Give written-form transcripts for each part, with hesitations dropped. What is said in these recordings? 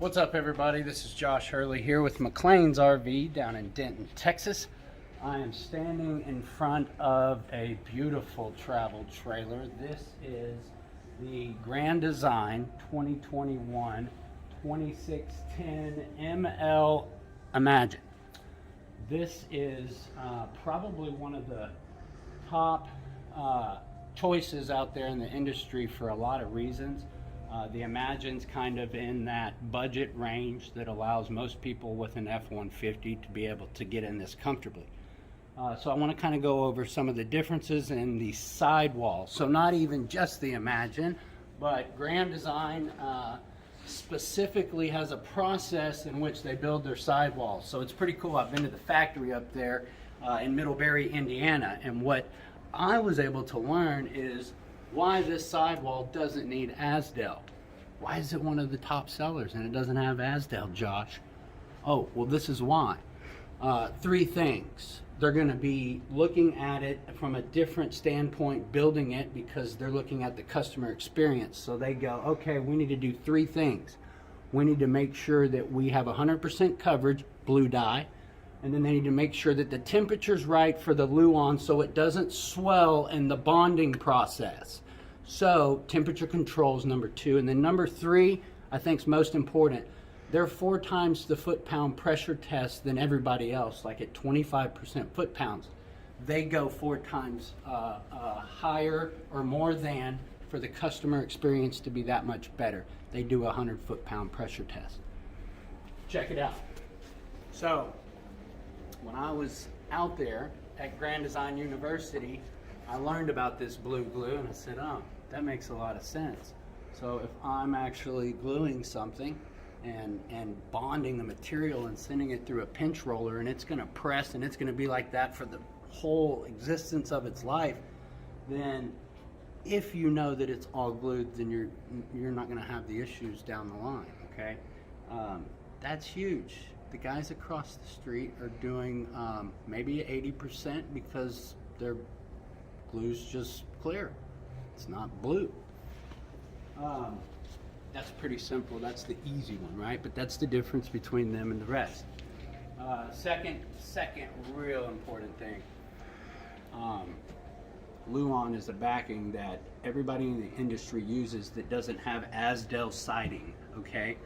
What's up, everybody? This is Josh Hurley here with McLean's RV down in Denton, Texas. I am standing in front of a beautiful travel trailer. This is the Grand Design 2021 2610 ML Imagine. This is probably one of the top choices out there in the industry for a lot of reasons. The Imagine's kind of in that budget range that allows most people with an F-150 to be able to get in this comfortably. So I want to kind of go over some of the differences in the sidewall. So not even just the Imagine, but Grand Design specifically has a process in which they build their sidewalls. So it's pretty cool. I've been to the factory up there in Middlebury, Indiana, and what I was able to learn is why this sidewall doesn't need Azdel. Why is it one of the top sellers and it doesn't have Azdel, Josh? Oh, well, this is why. Three things. They're going to be looking at it from a different standpoint, building it, because they're looking at the customer experience. So they go, okay, we need to do three things. We need to make sure that we have 100% coverage, blue dye, and then they need to make sure that the temperature's right for the Luan so it doesn't swell in the bonding process. So temperature control is number two. And then number three, I think is most important. They're 4 times the foot-pound pressure test than everybody else, like at 25% foot-pounds. They go 4 times higher or more than for the customer experience to be that much better. They do a 100 foot-pound pressure test. Check it out. So when I was out there at Grand Design University, I learned about this blue glue and I said, oh, that makes a lot of sense. So if I'm actually gluing something and bonding the material and sending it through a pinch roller, and it's gonna press and it's gonna be like that for the whole existence of its life, then if you know that it's all glued, then you're not gonna have the issues down the line, okay? That's huge. The guys across the street are doing maybe 80% because their glue's just clear. It's not blue. That's pretty simple. That's the easy one, right? But that's the difference between them and the rest. Second real important thing. Luan is a backing that everybody in the industry uses that doesn't have Azdel siding, okay?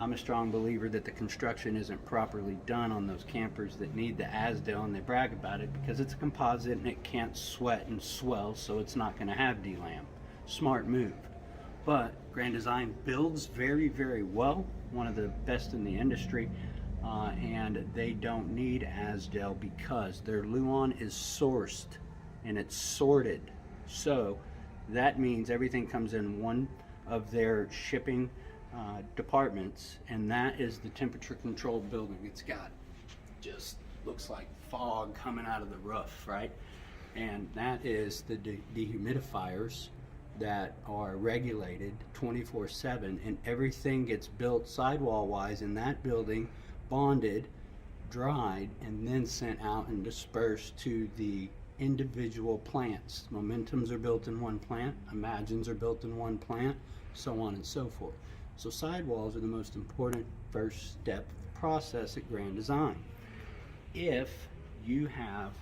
I'm a strong believer that the construction isn't properly done on those campers that need the Azdel, and they brag about it because it's a composite and it can't sweat and swell, so it's not going to have DLAM. Smart move. But Grand Design builds very, very well, one of the best in the industry, and they don't need Azdel because their Luan is sourced and it's sorted. So that means everything comes in one of their shipping departments, and that is the temperature controlled building. It's got, just looks like fog coming out of the roof, right? And that is the dehumidifiers that are regulated 24/7, and everything gets built sidewall wise in that building, bonded, dried, and then sent out and dispersed to the individual plants. Momentums are built in one plant, Imagines are built in one plant, so on and so forth. So sidewalls are the most important first step of the process at Grand Design. If you have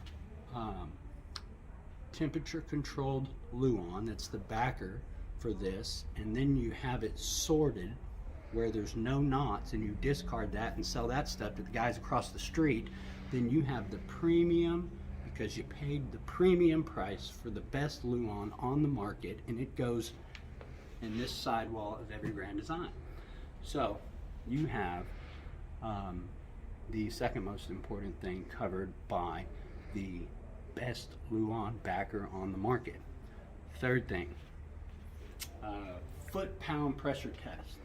temperature controlled Luan, that's the backer for this, and then you have it sorted where there's no knots, and you discard that and sell that stuff to the guys across the street, then you have the premium, because you paid the premium price for the best Luan on the market, and it goes in this sidewall of every Grand Design. So you have the second most important thing covered by the best Luan backer on the market. Third thing, foot-pound pressure test.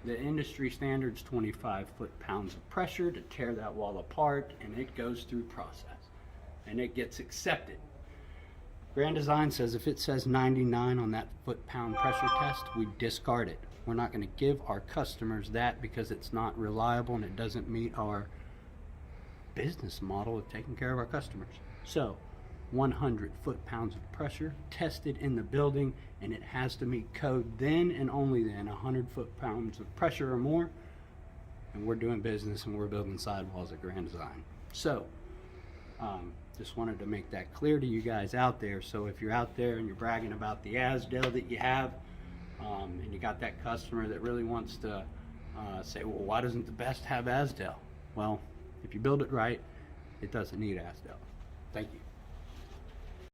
The industry standard's 25 foot-pounds of pressure to tear that wall apart, and it goes through process and it gets accepted. Grand Design says if it says 99 on that foot-pound pressure test, we discard it. We're not going to give our customers that because it's not reliable and it doesn't meet our business model of taking care of our customers. So 100 foot-pounds of pressure, tested in the building, and it has to meet code then and only then. 100 foot-pounds of pressure or more, and we're doing business and we're building sidewalls at Grand Design. So, just wanted to make that clear to you guys out there. So if you're out there and you're bragging about the Azdel that you have, and you got that customer that really wants to say, well, why doesn't the best have Azdel? Well, if you build it right, it doesn't need Azdel. Thank you.